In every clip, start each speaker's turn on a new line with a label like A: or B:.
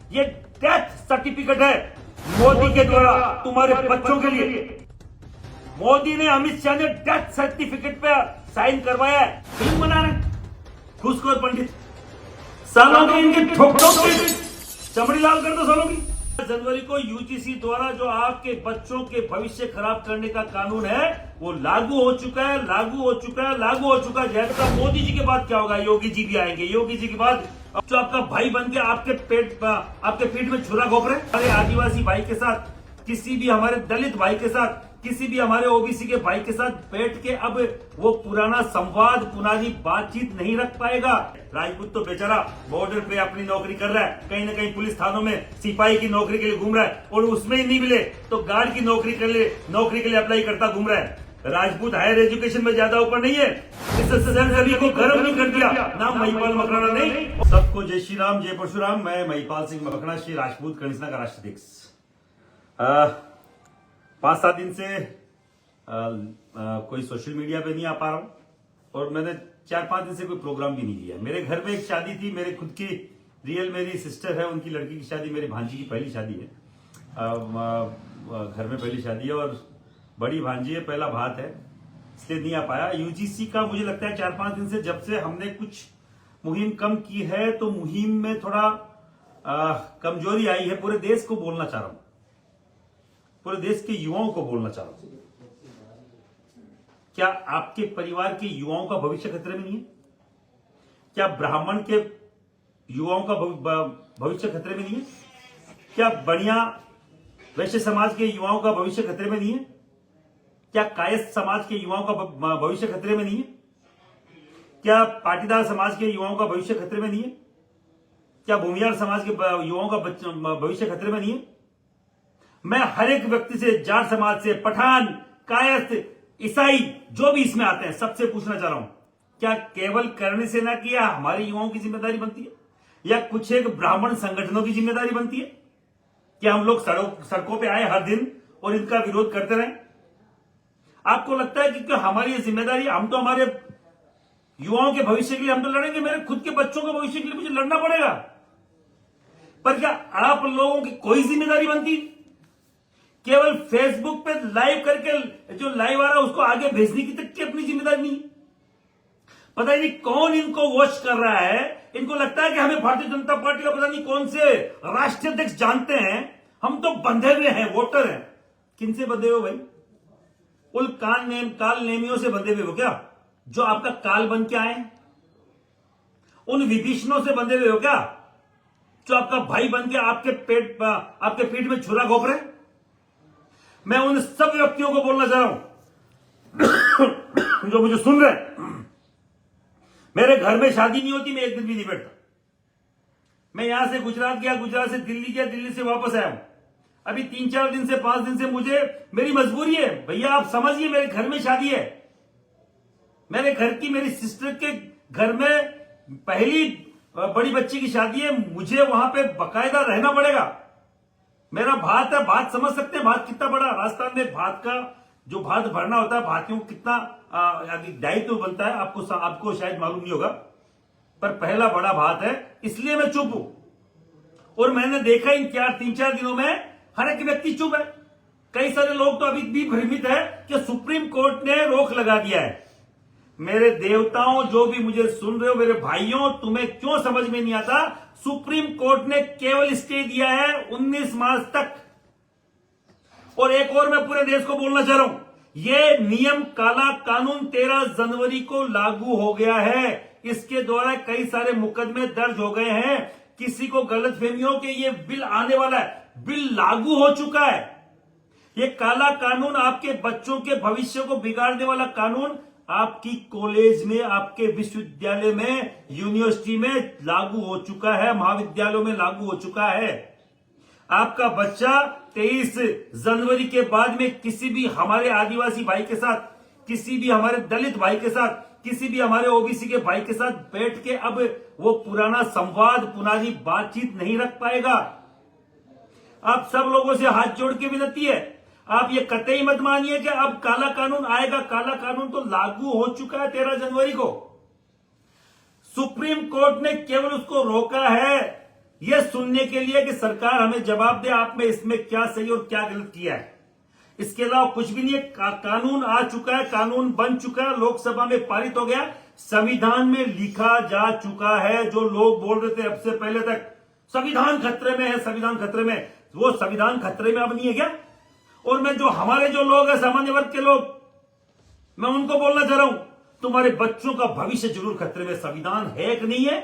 A: ये death certificate है मोदी के द्वारा तुम्हारे बच्चों के लिए। मोदी ने, अमित शाह ने डेथ सर्टिफिकेट पे साइन करवाया है। फिल्म बना रहे घूसखोर पंडित, सालों की इनकी ठोक ठोक के चमड़ी लाल कर दो सालों की। जनवरी को यूजीसी द्वारा जो आपके बच्चों के भविष्य खराब करने का कानून है वो लागू हो चुका है, लागू हो चुका है, लागू हो चुका है। जयप्रकाश मोदी जी के बाद क्या होगा? योगी जी भी आएंगे। योगी जी के बाद अब जो आपका भाई बन के आपके पीठ में छुरा घोप रहे, हमारे आदिवासी भाई के साथ, किसी भी हमारे दलित भाई के साथ, किसी भी हमारे ओबीसी के भाई के साथ बैठ के अब वो पुराना संवाद, पुरानी बातचीत नहीं रख पाएगा। राजपूत तो बेचारा बॉर्डर पे अपनी नौकरी कर रहा है, कहीं ना कहीं पुलिस थानों में सिपाही की नौकरी के लिए घूम रहा है, और उसमें ही नहीं मिले तो गार्ड की नौकरी के लिए अप्लाई करता घूम रहा है। राजपूत हायर एजुकेशन में ज्यादा ऊपर नहीं है। इस सभी को गर्म नहीं कर दिया। नाम महिपाल मकराना नहीं। सबको जय श्री राम, जय परशुराम। मैं महिपाल सिंह मकराना, श्री राजपूत कनिष्ठा का राष्ट्राध्यक्ष। 5-7 दिन से कोई सोशल मीडिया पे नहीं आ पा रहा हूं, और मैंने 4-5 दिन से कोई प्रोग्राम भी नहीं किया। मेरे घर में एक शादी थी, मेरे खुद की रियल मेरी सिस्टर है, उनकी लड़की की शादी, मेरी भांजी की पहली शादी है। घर में पहली शादी है और बड़ी भांजी है, पहला भात है, इसलिए नहीं आ पाया। यूजीसी का मुझे लगता है 4-5 दिन से जब से हमने कुछ मुहिम कम की है तो मुहिम में थोड़ा कमजोरी आई है। पूरे देश को बोलना चाह रहा हूं, पूरे देश के युवाओं को बोलना चाह रहा हूं, क्या आपके परिवार के युवाओं का भविष्य खतरे में नहीं है? क्या ब्राह्मण के युवाओं का भविष्य खतरे में नहीं है? क्या बढ़िया वैश्य समाज के युवाओं का भविष्य खतरे में नहीं है? क्या कायस्थ समाज के युवाओं का भविष्य खतरे में नहीं है? क्या पाटीदार समाज के युवाओं का भविष्य खतरे में नहीं है? क्या भूमियार समाज के युवाओं का भविष्य खतरे में नहीं है? मैं हर एक व्यक्ति से, जाट समाज से, पठान, कायस्थ, ईसाई, जो भी इसमें आते हैं, सबसे पूछना चाह रहा हूं, क्या केवल करणी सेना की या हमारे युवाओं की जिम्मेदारी बनती है, या कुछ एक ब्राह्मण संगठनों की जिम्मेदारी बनती है? क्या हम लोग सड़कों पे आए हर दिन और इनका विरोध करते रहें? आपको लगता है कि हमारी ये जिम्मेदारी, हम तो हमारे युवाओं के भविष्य के लिए हम तो लड़ेंगे, मेरे खुद के बच्चों के भविष्य के लिए मुझे लड़ना पड़ेगा, पर क्या आप लोगों की कोई जिम्मेदारी बनती? केवल फेसबुक पे लाइव करके जो लाइव आ रहा है उसको आगे भेजने की तक की अपनी जिम्मेदारी नहीं। पता ही नहीं कौन इनको वॉच कर रहा है। इनको लगता है कि हमें भारतीय जनता पार्टी का पता नहीं कौन से राष्ट्रीय अध्यक्ष जानते हैं, हम तो बंधे हुए हैं, वोटर हैं। किनसे बंधे हुए भाई? उन काल नेमियों से बंधे हुए हो क्या, जो आपका काल बन के आए? उन विभीषणों से बंधे हुए हो क्या, जो आपका भाई बन के आपके पीठ में छुरा घोप रहे? मैं उन सब व्यक्तियों को बोलना चाह रहा हूं जो मुझे सुन रहे हैं। मेरे घर में शादी नहीं होती, मैं एक दिन भी नहीं बैठता। मैं यहां से गुजरात गया, गुजरात से दिल्ली गया, दिल्ली से वापस आया हूं। अभी 3-4 दिन से 5 दिन से मेरी मजबूरी है भैया, आप समझिए, मेरे घर में शादी है। मेरे घर की, मेरी सिस्टर के घर में पहली बड़ी बच्ची की शादी है, मुझे वहां पे बाकायदा रहना पड़ेगा। मेरा भात है, भात समझ सकते हैं भात कितना बड़ा? राजस्थान में भात का जो भात भरना होता है, भातियों को कितना दायित्व बनता है, आपको शायद मालूम नहीं होगा, पर पहला बड़ा भात है, इसलिए मैं चुप हूं। और मैंने देखा इन 3-4 दिनों में हर एक व्यक्ति चुप है। कई सारे लोग तो अभी भी भ्रमित है कि सुप्रीम कोर्ट ने रोक लगा दिया है। मेरे देवताओं, जो भी मुझे सुन रहे हो, मेरे भाइयों, तुम्हें क्यों समझ में नहीं आता? सुप्रीम कोर्ट ने केवल स्टे दिया है 19 मार्च तक। और एक और मैं पूरे देश को बोलना चाह रहा हूं, यह नियम, काला कानून 13 जनवरी को लागू हो गया है। इसके द्वारा कई सारे मुकदमे दर्ज हो गए हैं। किसी को गलतफहमी हो कि यह बिल आने वाला है, बिल लागू हो चुका है। यह काला कानून, आपके बच्चों के भविष्य को बिगाड़ने वाला कानून, आपकी कॉलेज में, आपके विश्वविद्यालय में, यूनिवर्सिटी में लागू हो चुका है, महाविद्यालयों में लागू हो चुका है। आपका बच्चा 23 जनवरी के बाद में किसी भी हमारे आदिवासी भाई के साथ, किसी भी हमारे दलित भाई के साथ, किसी भी हमारे ओबीसी के भाई के साथ बैठ के अब वो पुराना संवाद, पुरानी बातचीत नहीं रख पाएगा। आप सब लोगों से हाथ जोड़ के विनती है, आप ये कतई मत मानिए कि अब काला कानून आएगा। काला कानून तो लागू हो चुका है 13 जनवरी को। सुप्रीम कोर्ट ने केवल उसको रोका है यह सुनने के लिए कि सरकार हमें जवाब दे आपने इसमें क्या सही और क्या गलत किया है। इसके अलावा कुछ भी नहीं है। कानून आ चुका है, कानून बन चुका है, लोकसभा में पारित हो गया, संविधान में लिखा जा चुका है। जो लोग बोल रहे थे अब से पहले तक संविधान खतरे में है, संविधान खतरे में, वो संविधान खतरे में अब नहीं है क्या? और मैं जो हमारे जो लोग हैं सामान्य वर्ग के लोग, मैं उनको बोलना चाह रहा हूं, तुम्हारे बच्चों का भविष्य जरूर खतरे में। संविधान है कि नहीं है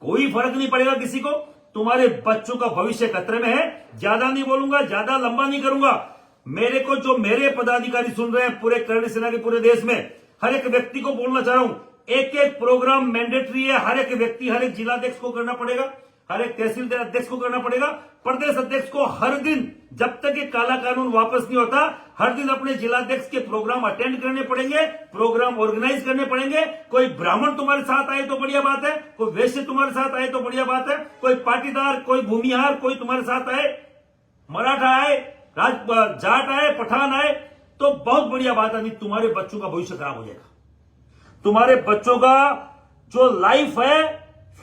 A: कोई फर्क नहीं पड़ेगा किसी को, तुम्हारे बच्चों का भविष्य खतरे में है। ज्यादा नहीं बोलूंगा, ज्यादा लंबा नहीं करूंगा। मेरे को जो मेरे पदाधिकारी सुन रहे हैं पूरे करणी सेना के पूरे देश में, हर एक व्यक्ति को बोलना चाह रहा हूं, एक एक प्रोग्राम मैंडेटरी है। हर एक व्यक्ति, हर एक जिलाध्यक्ष को करना पड़ेगा, हर एक तहसील अध्यक्ष को करना पड़ेगा, प्रदेश अध्यक्ष को हर दिन, जब तक ये काला कानून वापस नहीं होता, हर दिन अपने जिलाध्यक्ष के प्रोग्राम अटेंड करने पड़ेंगे, प्रोग्राम ऑर्गेनाइज करने पड़ेंगे। कोई ब्राह्मण तुम्हारे साथ आए तो बढ़िया बात है, कोई वैश्य तुम्हारे साथ आए तो बढ़िया बात है, कोई पाटीदार, कोई भूमिहार, कोई तुम्हारे साथ आए, मराठा आए, जाट आए, पठान आए तो बहुत बढ़िया बात है। नहीं तुम्हारे बच्चों का भविष्य खराब हो जाएगा, तुम्हारे बच्चों का जो लाइफ है,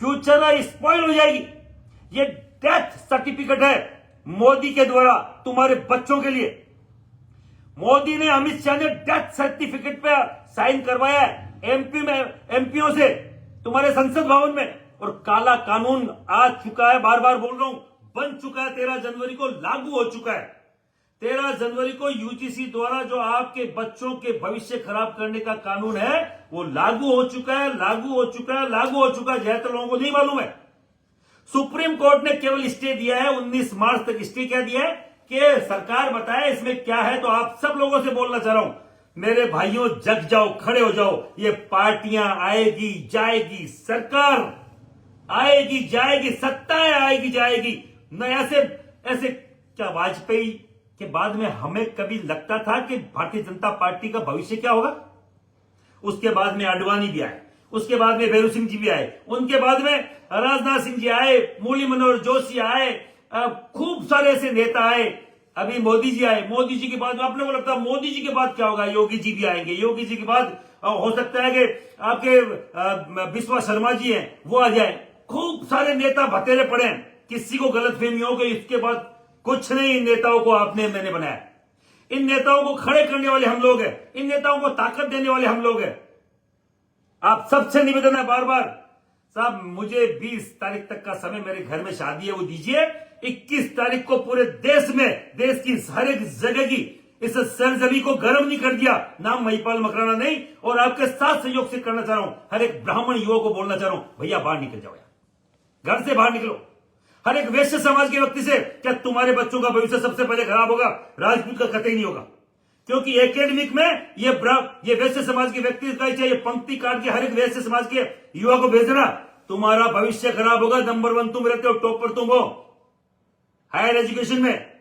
A: फ्यूचर है, स्पॉइल हो जाएगी। ये डेथ सर्टिफिकेट है मोदी के द्वारा तुम्हारे बच्चों के लिए। मोदी ने, अमित शाह ने डेथ सर्टिफिकेट पे साइन करवाया है एमपी में, एमपीओ से तुम्हारे संसद भवन में। और काला कानून आ चुका है, बार बार बोल रहा हूं, बन चुका है, 13 जनवरी को लागू हो चुका है। 13 जनवरी को यूजीसी द्वारा जो आपके बच्चों के भविष्य खराब करने का कानून है वो लागू हो चुका है, लागू हो चुका है, लागू हो चुका है। ज्यादातर लोगों को नहीं मालूम है। सुप्रीम कोर्ट ने केवल स्टे दिया है, 19 मार्च तक स्टे क्या दिया है कि सरकार बताए इसमें क्या है। तो आप सब लोगों से बोलना चाह रहा हूं, मेरे भाइयों जग जाओ, खड़े हो जाओ। ये पार्टियां आएगी जाएगी, सरकार आएगी जाएगी, सत्ताएं आएगी जाएगी। न ऐसे क्या वाजपेयी के बाद में हमें कभी लगता था कि भारतीय जनता पार्टी का भविष्य क्या होगा? उसके बाद में आडवाणी भी आए, उसके बाद में भैरू सिंह जी भी आए, उनके बाद में राजनाथ सिंह जी आए, मुरली मनोहर जोशी आए, खूब सारे ऐसे नेता आए, अभी मोदी जी आए। मोदी जी के बाद अपने को लगता है मोदी जी के बाद क्या होगा? योगी जी भी आएंगे, योगी जी के बाद हो सकता है कि आपके विश्वास शर्मा जी हैं वो आ जाए। खूब सारे नेता भतेरे पड़े हैं, किसी को गलतफहमी हो गई। इसके बाद कुछ नहीं, इन नेताओं को मैंने बनाया, इन नेताओं को खड़े करने वाले हम लोग हैं, इन नेताओं को ताकत देने वाले हम लोग हैं। आप सबसे निवेदन है बार बार, साहब मुझे 20 तारीख तक का समय, मेरे घर में शादी है वो दीजिए। 21 तारीख को पूरे देश में, देश की हर एक जगह की इस सरजमी को गर्म नहीं कर दिया, नाम महिपाल मकराना नहीं, और आपके साथ सहयोग से करना चाह रहा हूं। हर एक ब्राह्मण युवा को बोलना चाह रहा हूं, भैया बाहर निकल जाओ यार, घर से बाहर निकलो। हर एक वैश्य समाज के व्यक्ति से, क्या तुम्हारे बच्चों का भविष्य सबसे पहले खराब होगा? राजपूत का कतई नहीं होगा, क्योंकि एकेडमिक में ये वैश्य समाज के व्यक्ति का चाहिए, पंक्ति काट के हर एक वैश्य समाज के युवा को भेजना, तुम्हारा भविष्य खराब होगा। नंबर 1 तुम रहते हो, टॉपर तुम हो हायर एजुकेशन में,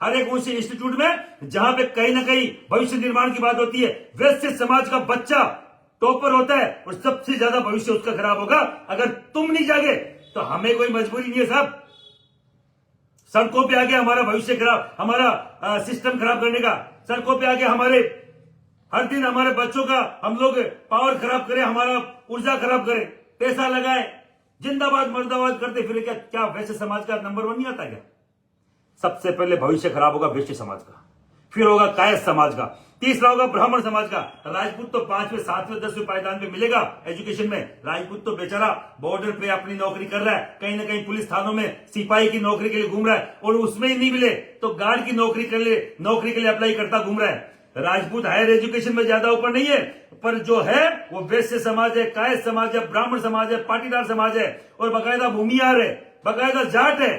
A: हर एक उस इंस्टीट्यूट में जहां पे कहीं ना कहीं भविष्य निर्माण की बात होती है, वैश्य समाज का बच्चा टॉपर होता है और सबसे ज्यादा भविष्य उसका खराब होगा। अगर तुम नहीं जागे तो हमें कोई मजबूरी नहीं है साहब, सड़कों पे आगे हमारा भविष्य खराब, हमारा सिस्टम खराब करने का, सड़कों पे आगे हमारे हर दिन हमारे बच्चों का हम लोग पावर खराब करें, हमारा ऊर्जा खराब करें, पैसा लगाए, जिंदाबाद मर्दाबाद करते फिर क्या वैश्य समाज का नंबर 1 नहीं आता क्या? सबसे पहले भविष्य खराब होगा वैश्य समाज का, फिर होगा कायस्थ समाज का, तीसरा होगा ब्राह्मण समाज का। राजपूत तो 5वें 7वें 10वें पायदान पे मिलेगा एजुकेशन में। राजपूत तो बेचारा बॉर्डर पे अपनी नौकरी कर रहा है, कहीं ना कहीं पुलिस थानों में सिपाही की नौकरी के लिए घूम रहा है, और उसमें ही नहीं मिले तो गार्ड की नौकरी के लिए अप्लाई करता घूम रहा है। राजपूत हायर एजुकेशन में ज्यादा ऊपर नहीं है, पर जो है वो वैश्य समाज है, कायस्थ समाज है, ब्राह्मण समाज है, पाटीदार समाज है, और बाकायदा भूमिहार है, बाकायदा जाट है,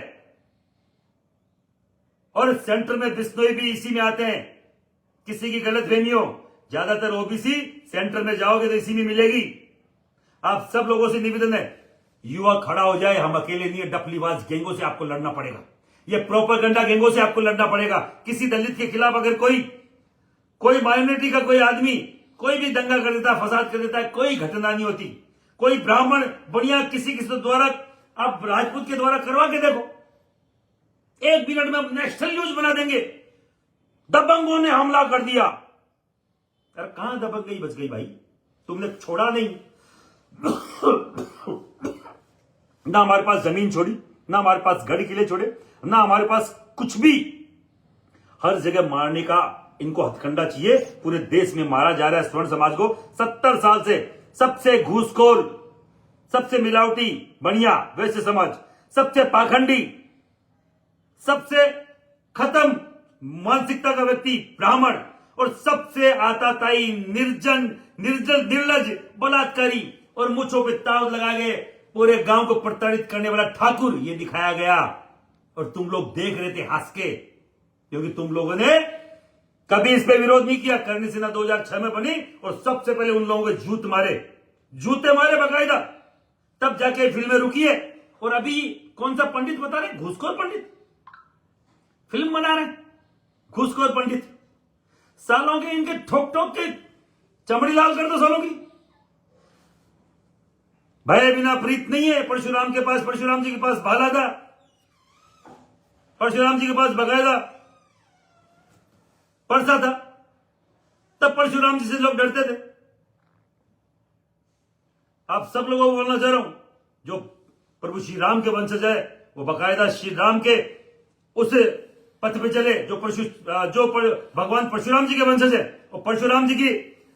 A: और सेंटर में बिश्नोई भी इसी में आते हैं। किसी की गलत फहमी हो, ज्यादातर ओबीसी सेंटर में जाओगे तो इसी में मिलेगी। आप सब लोगों से निवेदन है, युवा खड़ा हो जाए, हम अकेले नहीं है, डफलीबाज गैंगों से आपको लड़ना पड़ेगा, ये प्रोपेगेंडा गैंगों से आपको लड़ना पड़ेगा। किसी दलित के खिलाफ अगर कोई माइनॉरिटी का कोई आदमी कोई भी दंगा कर देता है, फसाद कर देता है, कोई घटना नहीं होती। कोई ब्राह्मण बढ़िया किसी द्वारा, आप राजपूत के द्वारा करवा के देखो, 1 मिनट में हम नेशनल न्यूज बना देंगे, दबंगों ने हमला कर दिया। अरे कहां दबंग गई बच गई भाई, तुमने छोड़ा नहीं ना हमारे पास जमीन छोड़ी, ना हमारे पास घड़ी किले छोड़े, ना हमारे पास कुछ भी। हर जगह मारने का इनको हथकंडा चाहिए। पूरे देश में मारा जा रहा है स्वर्ण समाज को 70 साल से। सबसे घूसखोर, सबसे मिलावटी बढ़िया वैश्य समाज, सबसे पाखंडी, सबसे खत्म मानसिकता का व्यक्ति ब्राह्मण, और सबसे आताताई निर्लज बलात्कारी और मुछों पे ताव लगा गए पूरे गांव को प्रताड़ित करने वाला ठाकुर, ये दिखाया गया। और तुम लोग देख रहे थे हंस के, क्योंकि तुम लोगों ने कभी इस पे विरोध नहीं किया। करणी सेना 2006 में बनी और सबसे पहले उन लोगों के जूते मारे बकायदा, तब जाके फिल्में रुकी है। और अभी कौन सा पंडित बता रहे, घूसखोर पंडित फिल्म बना रहे, घूसखोर पंडित। सालों के इनके ठोक ठोक के चमड़ी लाल कर दो सालों की। भय बिना प्रीत नहीं है। परशुराम के पास, परशुराम जी के पास भाला था, परशुराम जी के पास बकायदा परसा था, तब परशुराम जी से लोग डरते थे। आप सब लोगों को बोलना चाह रहा हूं, जो प्रभु श्री राम के वंशज है वो बकायदा श्री राम के उस पथ पे चले। जो भगवान परशुराम जी के वंशज है वो परशुराम जी की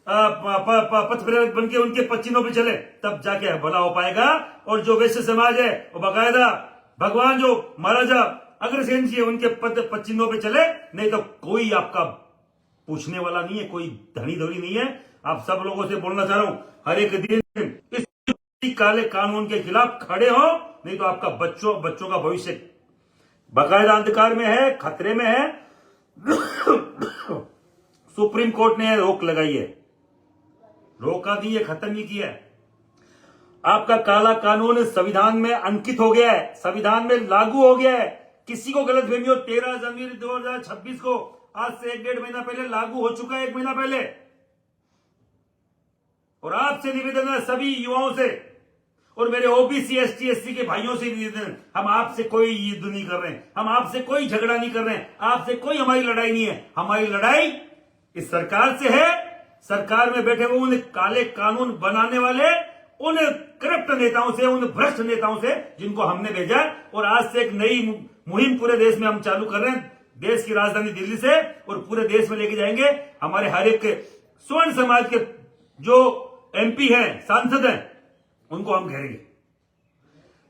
A: पथ बन के उनके पच्चीनों पे चले, तब जाके भला हो पाएगा। और जो वैश्य समाज है वो बकायदा भगवान जो महाराजा अग्रसेन जी है उनके पद पच्चीनों पे चले, नहीं तो कोई आपका पूछने वाला नहीं है, कोई धनी धोरी नहीं है। आप सब लोगों से बोलना चाह रहा हूं, हर एक दिन इस काले कानून के खिलाफ खड़े हो, नहीं तो आपका बच्चों का भविष्य बकायदा अंधकार में है, खतरे में है। सुप्रीम कोर्ट ने रोक लगाई है, रोका नहीं है, खत्म नहीं किया है। आपका काला कानून संविधान में अंकित हो गया है, संविधान में लागू हो गया है। किसी को गलतफहमी हो, 13 जनवरी 2026 को, आज से 1-1.5 महीना पहले लागू हो चुका है, 1 महीना पहले। और आपसे निवेदन है सभी युवाओं से और मेरे ओबीसी एसटी एससी के भाइयों से निवेदन, हम आपसे कोई युद्ध नहीं कर रहे हैं, हम आपसे कोई झगड़ा नहीं कर रहे हैं, आपसे कोई हमारी लड़ाई नहीं है। हमारी लड़ाई इस सरकार से है, सरकार में बैठे हुए उन काले कानून बनाने वाले उन करप्ट नेताओं से, उन भ्रष्ट नेताओं से जिनको हमने भेजा। और आज से एक नई मुहिम पूरे देश में हम चालू कर रहे हैं, देश की राजधानी दिल्ली से, और पूरे देश में लेके जाएंगे। हमारे हर एक स्वर्ण समाज के जो एमपी हैं, सांसद हैं, उनको हम घेरेंगे।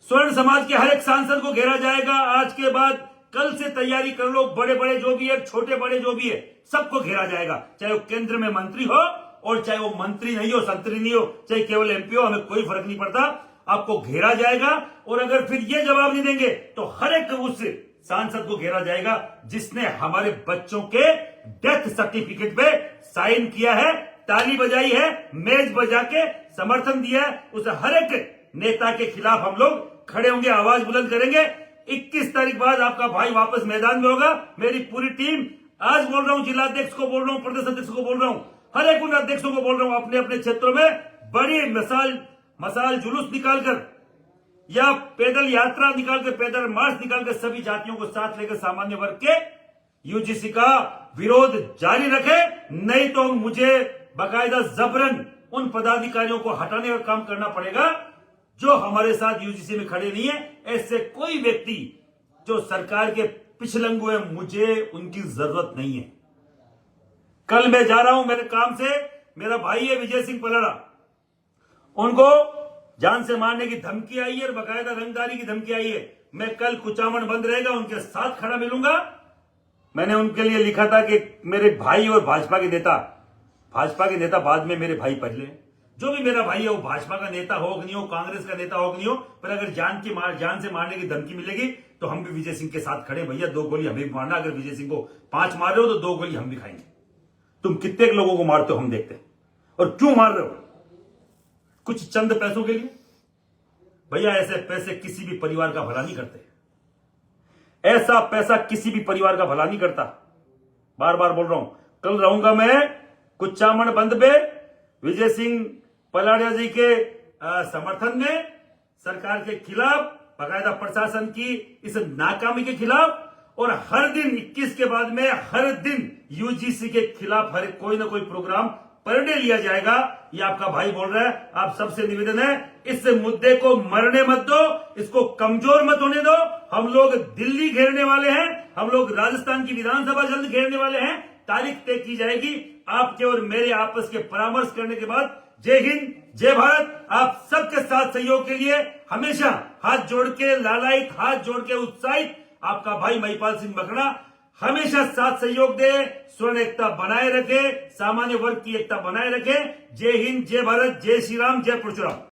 A: स्वर्ण समाज के हर एक सांसद को घेरा जाएगा। आज के बाद कल से तैयारी कर लो, बड़े बड़े जो भी है, छोटे बड़े जो भी है, सबको घेरा जाएगा। चाहे वो केंद्र में मंत्री हो और चाहे वो मंत्री नहीं हो, संतरी नहीं हो, चाहे केवल एमपी हो, हमें कोई फर्क नहीं पड़ता, आपको घेरा जाएगा। और अगर फिर ये जवाब नहीं देंगे तो हर एक उस सांसद को घेरा जाएगा जिसने हमारे बच्चों के डेथ सर्टिफिकेट पे साइन किया है, ताली बजाई है, मेज बजा के समर्थन दिया है। उस हर एक नेता के खिलाफ हम लोग खड़े होंगे, आवाज बुलंद करेंगे। 21 तारीख बाद आपका भाई वापस मैदान में होगा। मेरी पूरी टीम, आज बोल रहा हूं, जिलाध्यक्ष को बोल रहा हूं, प्रदेश अध्यक्ष को बोल रहा हूं, हर एक उन अध्यक्षों को बोल रहा हूं, अपने अपने क्षेत्रों में बड़ी मसाल जुलूस निकालकर या पैदल यात्रा निकालकर, पैदल मार्च निकालकर सभी जातियों को साथ लेकर सामान्य वर्ग के यूजीसी का विरोध जारी रखे। नहीं तो मुझे बाकायदा जबरन उन पदाधिकारियों को हटाने का काम करना पड़ेगा जो हमारे साथ यूजीसी में खड़े नहीं है। ऐसे कोई व्यक्ति जो सरकार के पिछलंगू है, मुझे उनकी जरूरत नहीं है। कल मैं जा रहा हूं मेरे काम से, मेरा भाई है विजय सिंह पलड़ा, उनको जान से मारने की धमकी आई है और बाकायदा रंगदारी की धमकी आई है। मैं कल कुचामन बंद रहेगा, उनके साथ खड़ा मिलूंगा। मैंने उनके लिए लिखा था कि मेरे भाई और भाजपा के नेता बाद में, मेरे भाई पहले। जो भी मेरा भाई है वो भाजपा का नेता हो कि नहीं हो, कांग्रेस का नेता हो कि नहीं हो, पर अगर जान से मारने की धमकी मिलेगी तो हम भी विजय सिंह के साथ खड़े। भैया 2 गोली हमें भी मारना, अगर विजय सिंह को 5 मार रहे हो तो 2 गोली हम भी खाएंगे। तुम कितने लोगों को मारते हो हम देखते हैं, और क्यों मार रहे हो? कुछ चंद पैसों के लिए? भैया ऐसे पैसे किसी भी परिवार का भला नहीं करते, ऐसा पैसा किसी भी परिवार का भला नहीं करता। बार बार बोल रहा हूं, कल रहूंगा मैं कुचामन बंद पे विजय सिंह पलाड़िया जी के समर्थन में, सरकार के खिलाफ, बाकायदा प्रशासन की इस नाकामी के खिलाफ। और हर दिन 21 के बाद में हर दिन यूजीसी के खिलाफ हर कोई ना कोई प्रोग्राम पर डे लिया जाएगा, ये आपका भाई बोल रहा है। आप सबसे निवेदन है, इस मुद्दे को मरने मत दो, इसको कमजोर मत होने दो। हम लोग दिल्ली घेरने वाले हैं, हम लोग राजस्थान की विधानसभा जल्द घेरने वाले हैं। तारीख तय की जाएगी आपके और मेरे आपस के परामर्श करने के बाद। जय हिंद, जय भारत। आप सबके साथ सहयोग के लिए हमेशा हाथ जोड़ के लालायित, हाथ जोड़ के उत्साहित आपका भाई महिपाल सिंह मकड़ा हमेशा साथ सहयोग दे, स्वर्ण एकता बनाए रखे, सामान्य वर्ग की एकता बनाए रखे। जय हिंद, जय भारत, जय श्री राम, जय परशुराम।